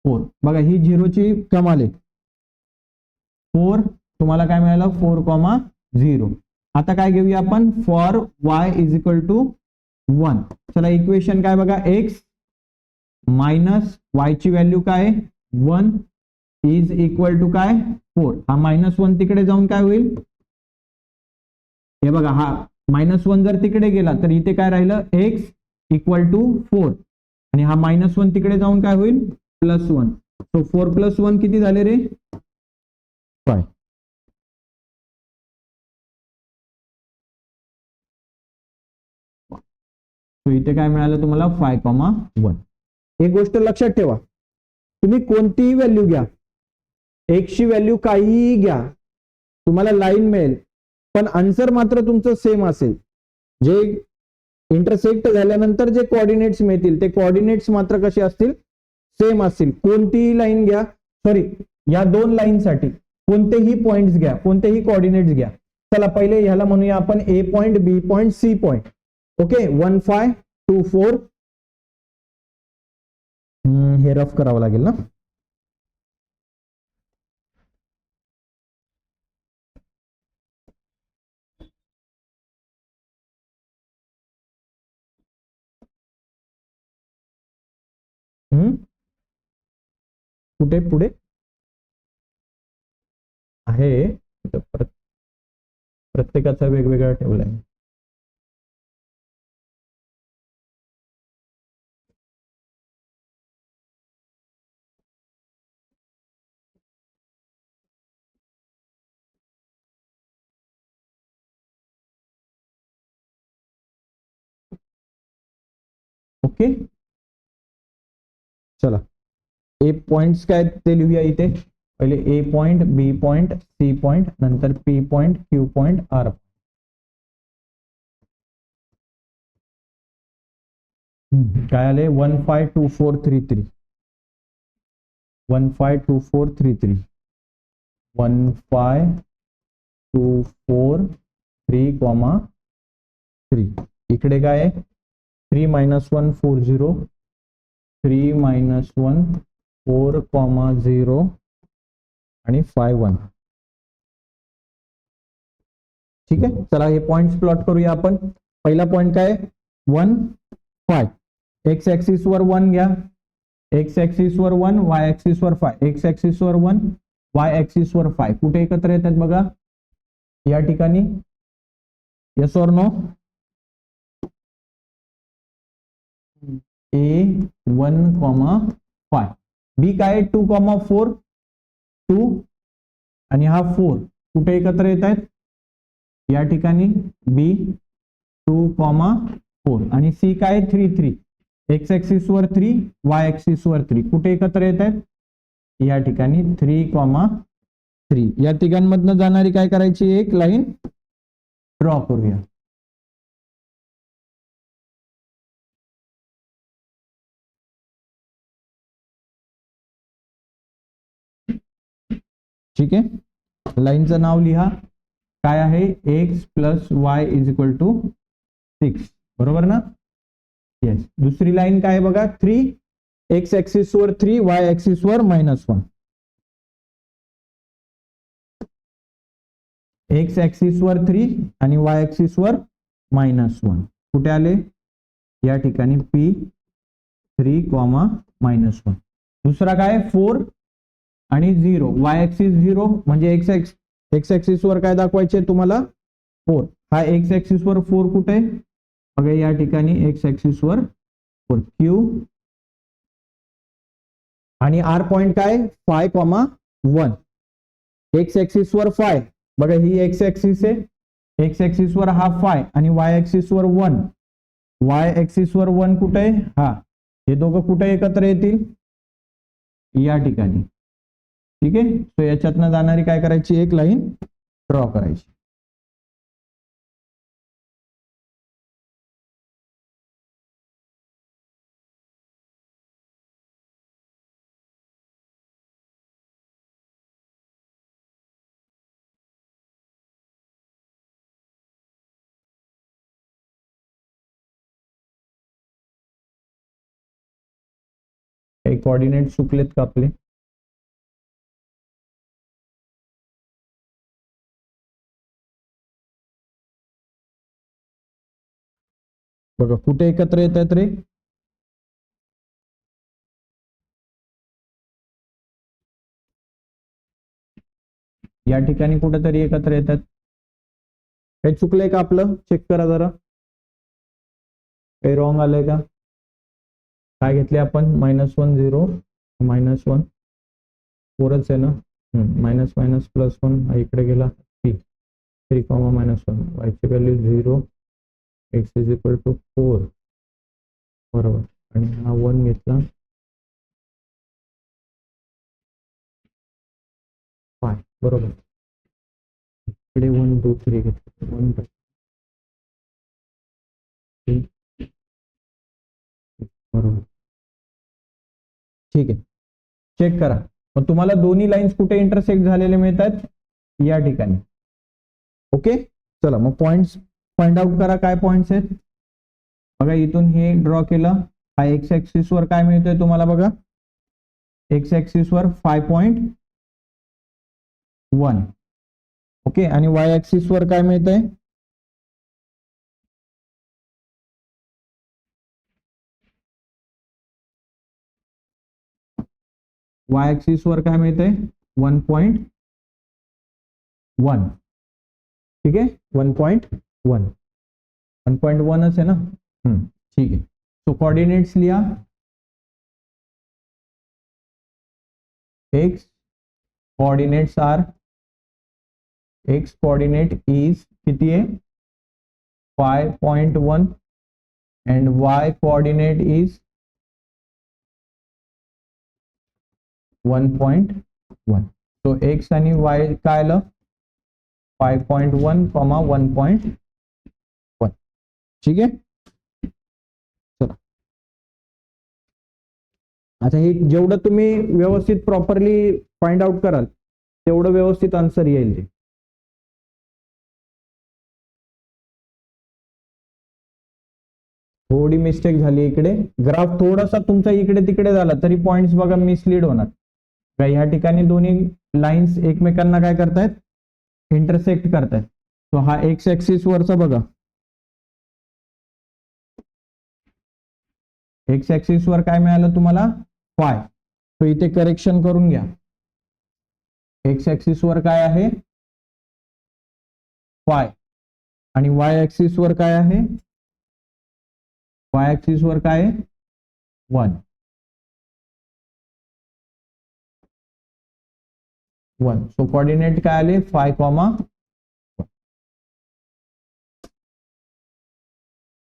S1: 4. बघा ही 0 ची कमाल आहे. 4 तुम्हाला काय मिळालं? 4,0. आता काय घेऊया आपण? For y is equal to 1. चला इक्वेशन काय बघा? x मायनस y ची व्हॅल्यू काय? 1 इज इक्वल टू काय? 4. हा -1 तिकडे जाऊन काय होईल? हे बघा, हा -1 जर तिकडे गेला तर इथे काय राहिलं? x equal to 4. आणि हा -1 तिकडे जाऊन काय होईल? +1. सो 4 + 1 किती झाले रे? 5. सो इथे काय मिळालं तुम्हाला? 5,1. एक गोष्ट लक्षात ठेवा, तुम्ही कोणतीही व्हॅल्यू घ्या, एक्स ची व्हॅल्यू काहीही घ्या, तुम्हाला लाईन मिळेल, पण आन्सर मात्र तुमचं सेम असेल. जे इंटरसेक्ट झाल्यानंतर जे कोऑर्डिनेट्स मिळतील ते कोऑर्डिनेट्स मात्र कसे असतील? सेम असतील. कोणतीही लाईन घ्या, सॉरी या दोन लाईन साठी कोणतेही पॉइंट्स घ्या, कोणतेही कोऑर्डिनेट्स घ्या, चला पहिले ह्याला म्हणूया आपण ए point, B point, C point. Okay 1 5 2 4. हे रफ करावं लागेल ना. कुठे पुढे आहे, प्रत्येकाचा वेगवेगळा ठेवलाय. ओके चला ए पॉइंट्स काय ते लिहूया इथे. पहिले A point, B point, C point, नंतर P point, Q point, R. काय आले 1 5 2 4 3 3. 1 5 2 4 3 3. 1 5 2 4 3, 3. इकडे काय आहे 3 - 1 4 0. 3 - 1 4, 0 आणि 5 1. ठीक आहे. चला हे पॉइंट्स प्लॉट करूया आपण. पहिला पॉइंट काय 1 5. एक्स ऍक्सिस वर 1 घ्या, एक्स ऍक्सिस वर 1, वाय ऍक्सिस वर 5. एक्स ऍक्सिस वर 1, वाय ऍक्सिस वर 5. कुठे एकत्र येतात बघा या ठिकाणी. Yes or no. A 1, 5. B काय 2, 4 2 आणि हा 4 कुठे एकत्र येत आहेत या ठिकाणी. बी 2, 4 आणि सी काय 3 3. एक्स ऍक्सिस वर 3, वाय ऍक्सिस वर 3. कुठे एकत्र येत आहेत या ठिकाणी 3, 3. या तिघांमधनं जाणारी काय करायची एक लाईन ड्रॉ करूया. ठीक आहे. लाईनचं नाव लिहा. काय आहे x plus Y is equal to 6. बरोबर ना. येस. दुसरी लाईन काय बघा 3. एक्स ऍक्सिस वर 3, वाय ऍक्सिस वर -1. एक्स ऍक्सिस वर 3 आणि वाय ऍक्सिस वर -1. कुठे आले या ठिकाणी पी 3, -1. दुसरा काय 4 आणि 0. वाय ऍक्सिस 0 म्हणजे एक्स ऍक्सिस वर काय दाखवायचे तुम्हाला 4. हा एक्स ऍक्सिस वर 4 कुठे बघा या ठिकाणी एक्स ऍक्सिस वर 4. क्यू आणि आर पॉइंट काय 5, 1. एक्स ऍक्सिस वर 5 बघा ही एक्स ऍक्सिस आहे. एक्स ऍक्सिस वर हा 5 आणि वाय ऍक्सिस वर 1. वाय ऍक्सिस वर 1 कुठे आहे हा. हे दोघं कुठे एकत्र येतील या ठिकाणी. ठीक आहे. सो याच्यातनं जाणारी काय करायची एक लाईन ड्रॉ करायची. काही कोऑर्डिनेट चुकलेत का आपले. बघा कुठे एकत्र येत आहेत रे. या ठिकाणी कुठेतरी एकत्र येतात. काही चुकलंय का आपलं चेक करा जरा. काही रॉंग आलंय का. काय घेतले आपण -1 0 -1 4च आहे ना. मायनस मायनस +1 हा इकडे गेला 3 -1. वायची value 0. X is equal to 4 बरोबर. आणि हा 1 घेतला 5 बरोबर. इकडे 1 2 3 घेतलं 1 3 बरोबर. ठीक आहे. चेक करा. मग तुम्हाला दोन्ही लाईन्स कुठे इंटरसेक्ट झालेले मिळतात या ठिकाणी. ओके, चला मग पॉइंट्स फाइंड आउट करा. काय पॉइंट्स आहेत बघा, इथून हे ड्रॉ केलं. हा एक्स ऍक्सिस वर काय मिळतंय तुम्हाला बघा, एक्स ऍक्सिस वर 5.1. ओके, आणि वाय ऍक्सिस वर काय मिळतंय, वाय ऍक्सिस वर काय मिळतंय 1.1. ठीक आहे, 1.1 1.1च आहे ना. ठीक आहे. सो कोऑर्डिनेट्स लिहा. X coordinates are, x coordinate is किती आहे 5.1 and y coordinate is 1.1. so x आणि y काय आलं 5.1, 1.1. ठीक आहे. चला आता हे जेवढं तुम्ही व्यवस्थित प्रॉपरली फाइंड आउट कराल तेवढं व्यवस्थित आन्सर येईल ते. थोडी मिस्टेक झाली इकडे, ग्राफ थोडासा तुमचा इकडे तिकडे झाला तरी पॉइंट्स बघा मिसलीड होणार. ह्या ठिकाणी दोन्ही लाईन्स एकमेकांना काय करतायत, इंटरसेक्ट करतायत. सो हा एक्स ऍक्सिस वरचा बघा, एक्स ऍक्सिस वर काय मिळालं तुम्हाला फाय. सो इथे करेक्शन करून घ्या. एक्स ऍक्सिस वर काय आहे फाय आणि वाय ऍक्सिस वर काय आहे, वाय ऍक्सिस वर काय आहे 1. सो कोऑर्डिनेट काय आले 5,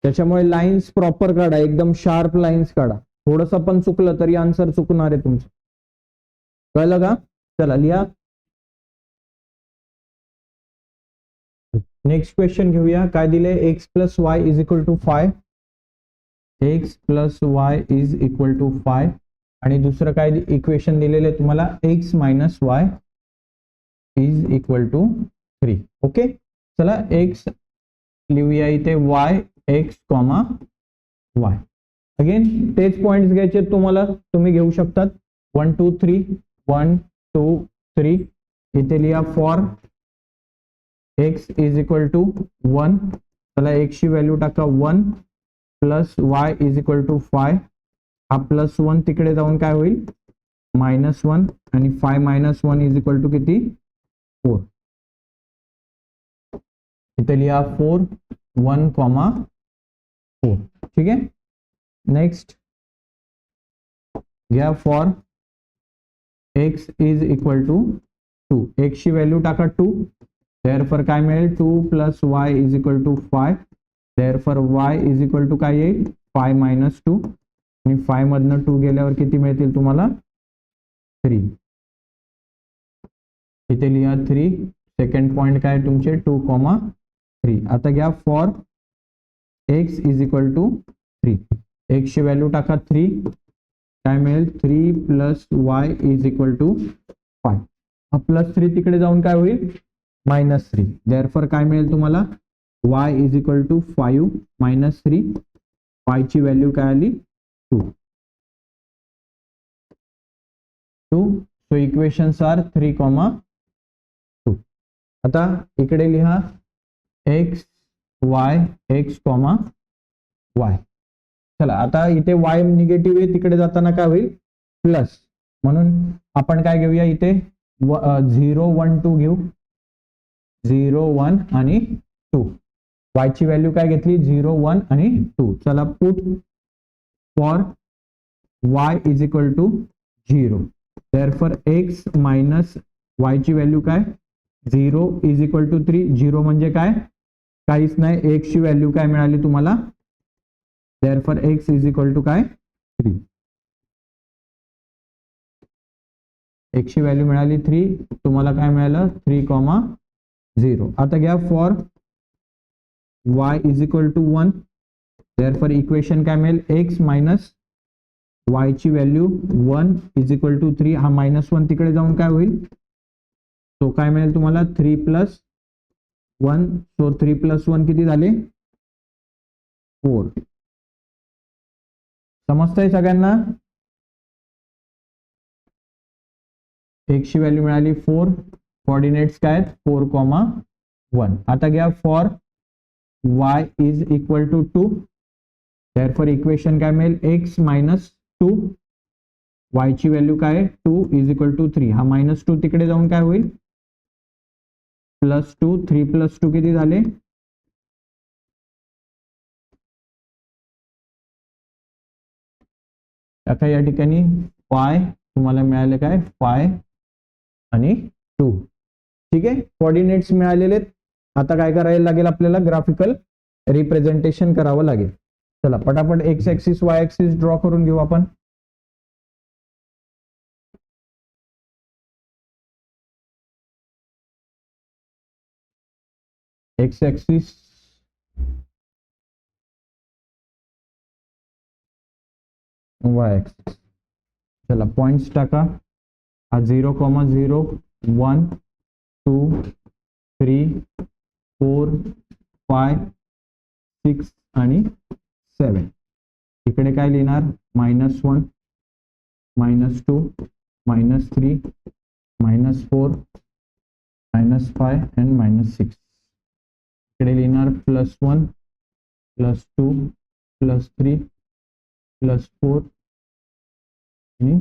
S1: त्याच्यामुळे लाईन्स प्रॉपर काढा, एकदम शार्प लाईन्स काढा. थोडंसं पण चुकलं तरी आन्सर चुकणार आहे तुमचं. कळलं का? चला लिहा. नेक्स्ट क्वेश्चन घेऊया. काय दिले, x plus Y is equal to 5. X plus Y is equal to 5 आणि दुसरं काय इक्वेशन दिलेलं आहे तुम्हाला, x minus y is equal to 3. Okay, चला एक्स लिहूया इथे, y x comma y. Again तेच पॉइंट्स घ्यायचे तुम्हाला, तुम्ही घेऊ शकतात 1 2 3 1 2 3. इथे लिहा for x is equal to 1. चला एक्सची व्हॅल्यू टाका 1 plus Y is equal to 5. हा प्लस 1 तिकडे जाऊन काय होईल -1 आणि 5 - 1 इज इक्वल टू किती 4. इथे लिहा 4 1, 4. ठीक आहे. नेक्स्ट घ्या for x is equal to 2. एक्सची व्हॅल्यू टाका 2. देअरफॉर काय मिळेल 2 plus Y is equal to 5. Therefore Y is equal to काय येईल 5 - 2 आणि 5 मधनं 2 गेल्यावर किती मिळतील तुम्हाला 3. इथे लिहा 3. सेकंड पॉइंट काय तुमचे 2, 3. आता घ्या for x is equal to 3. एक्सची व्हॅल्यू टाका 3. काय मिळेल 3 plus Y is equal to 5. हा प्लस 3 तिकडे जाऊन काय होईल -3. देअरफॉर काय मिळेल तुम्हाला y इज इक्वल टू 5 - 3. 5 ची व्हॅल्यू काय आली 2. So equations are 3, 2. आता इकडे लिहा x y x comma y. चला आता इथे वाय निगेटिव्ह आहे, तिकडे जाताना काय होईल प्लस, म्हणून आपण काय घेऊया इथे 0 1 2 घेऊ. 0 1 आणि 2. y ची व्हॅल्यू काय घेतली 0 1 आणि 2. चला put for y is equal to 0. Therefore x minus y ची व्हॅल्यू काय 0 इज इक्वल टू 3. 0 म्हणजे काय काहीच नाही, x ची व्हॅल्यू काय मिळाली तुम्हाला, therefore x is equal to काय 3. x ची व्हॅल्यू मिळाली 3. तुम्हाला काय मिळालं 3, 0. आता घ्या for y is equal to 1. Therefore equation काय मिळेल x मायनस y ची व्हॅल्यू 1 इज इक्वल टू 3. हा -1 तिकडे जाऊन काय होईल, तो काय मिळेल तुम्हाला 3 प्लस 1, सो 3 + 1 किती झाले 4. समजतंय सगळ्यांना? x ची व्हॅल्यू मिळाली 4, कोऑर्डिनेट्स काय आहेत 4,1. आता घ्या for y is equal to 2, therefore equation काय मिळेल x - 2, y ची व्हॅल्यू काय आहे 2 इज इक्वल टू 3. हा -2 तिकडे जाऊन काय होईल +2. 3 + 2 किती झाले आता या ठिकाणी फाय तुम्हाला मिळाले काय 5 आणि 2. ठीक आहे, कोऑर्डिनेट्स मिळालेले. आता काय करायला लागेल आपल्याला ग्राफिकल रिप्रेझेंटेशन करावं लागेल. चला पटापट x axis Y axis draw करून घेऊ आपण. X axis Y axis. चला पॉइंट्स टाका. हा 0,0 1 2 3 4 5 6 आणि 7. इकडे काय लिहिणार -1 -2 -3 -4 -5 and -6. इकडे लिहिणार +1 +2 +3 +4 आणि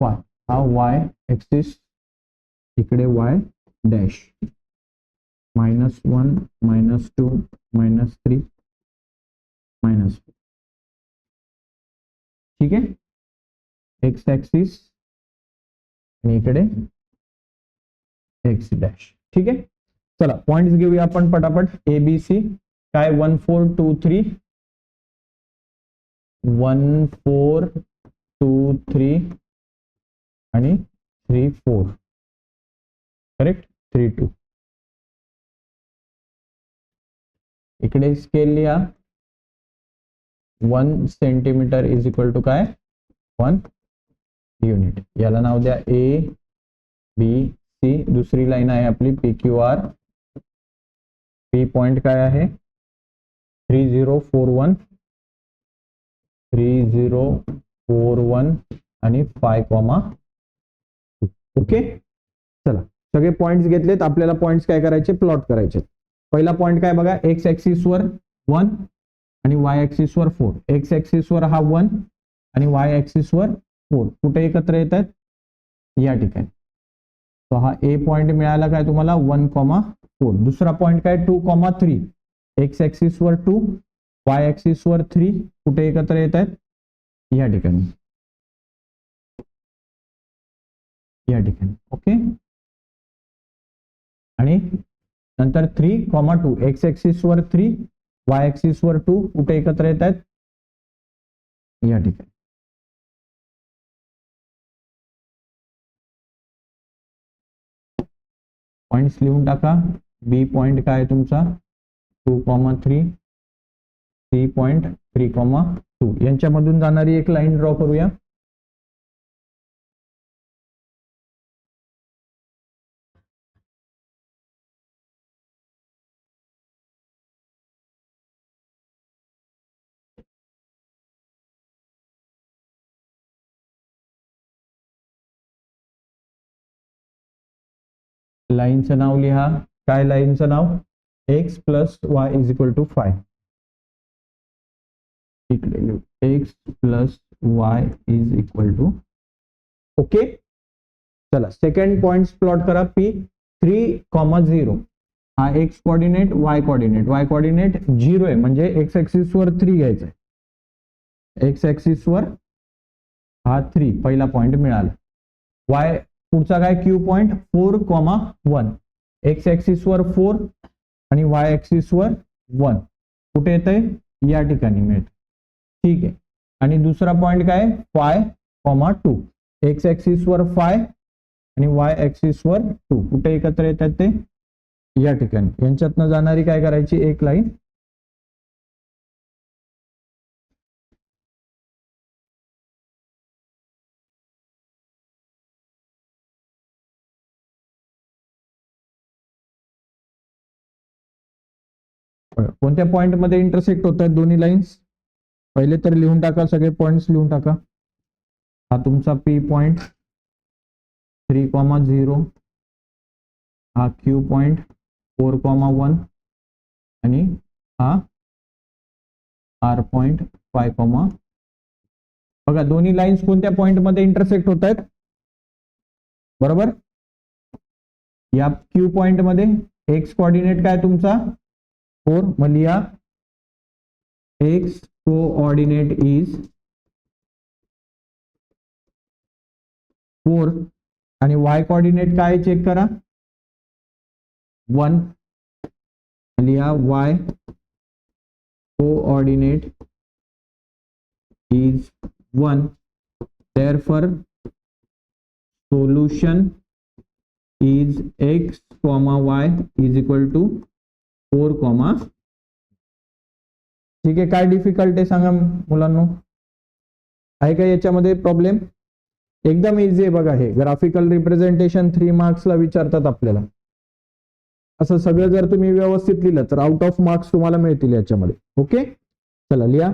S1: 5. हा वाय ऍक्सिस, इकडे वाय डॅश -1 -2 -3 -4. ठीक आहे, एक्स ऍक्सिस आणि इकडे एक्स डॅश. ठीक आहे, चला पॉइंट्स घेऊया आपण पटापट. ए बी सी काय 1 4 2 3 1 4 2 3 आणि 3 4. करेक्ट 3 2. इकडे स्केल लिहा 1 सेंटीमीटर इज इक्वल टू काय 1 युनिट. याला नाव द्या ए बी सी. दुसरी लाईन आहे आपली P Q R. P point काय आहे 3041 3041 आणि 5,2. ओके, चला सगळे पॉइंट्स घेतलेत. आपल्याला पॉइंट्स काय करायचे प्लॉट करायचे. पहिला पॉइंट काय बघा एक्स ऍक्सिस वर 1 आणि वाय ऍक्सिस वर 4. एक्स ऍक्सिस वर हा 1 आणि वाय ऍक्सिस वर 4 कुठे एकत्र येत आहेत या ठिकाणी. तो हा ए पॉइंट मिळाला काय तुम्हाला 1,4. दुसरा पॉइंट काय 2,3. एक्स ऍक्सिस वर 2 वाय ऍक्सिस वर 3 कुठे एकत्र येत आहेत या ठिकाणी, या ठिकाणी. ओके, आणि नंतर 3,2. एक्स ऍक्सिस वर 3 वाय ऍक्सिस वर 2 कुठे एकत्र येत आहेत या ठिकाणी. पॉइंट्स लिहून टाका. बी पॉइंट काय आहे तुमचा 2,3. C point 3,2. यांच्यामधून जाणारी एक लाईन ड्रॉ करूया. लाईनचं नाव लिहा. काय लाईनचं नाव x + y = 5. इकडे लिहू x + y = ओके. चला सेकंड पॉइंट प्लॉट करा. पी 3,0. हा x coordinate Y coordinate. Y coordinate 0 आहे म्हणजे एक्स ऍक्सिस वर 3 घ्यायचं आहे. एक्स ऍक्सिस वर हा 3 पहिला पॉइंट मिळाला. वाय पुढचा काय क्यू पॉइंट 4,1. एक्स ऍक्सिस वर 4 आणि वाय ऍक्सिस वर 1 कुठे येतंय या ठिकाणी मिळत. ठीक आहे, आणि दुसरा पॉइंट काय 5,2. एक्स ऍक्सिस वर 5 आणि वाय ऍक्सिस वर 2 कुठे एकत्र येतात ते या ठिकाणी. यांच्यातनं जाणारी काय करायची एक लाईन कोणत्या पॉइंट मध्ये इंटरसेक्ट होत आहेत दोन्ही लाईन्स? पहिले तर लिहून टाका, सगळे पॉइंट्स लिहून टाका. हा तुमचा P पॉइंट 3,0, हा Q पॉइंट 4,1 आणि हा R पॉइंट 5, बघा दोन्ही लाईन्स कोणत्या पॉइंट मध्ये इंटरसेक्ट होत आहेत? बरोबर. या Q पॉइंट मध्ये एक्स कोऑर्डिनेट काय तुमचा 4, मग लिहा एक्स कोऑर्डिनेट इज 4 आणि वाय कोऑर्डिनेट काय चेक करा 1, लिहा Y coordinate is 1, therefore solution is x, y is equal to 4, ठीक आहे. काय डिफिकल्ट आहे सांगा मुलांनो, आहे का याच्यामध्ये प्रॉब्लेम? एकदम इझी आहे बघा. हे ग्राफिकल रिप्रेझेंटेशन 3 मार्क्सला विचारतात आपल्याला. असं सगळं जर तुम्ही व्यवस्थित लिहिलं तर आउट ऑफ मार्क्स तुम्हाला मिळतील याच्यामध्ये. ओके, चला लिहा.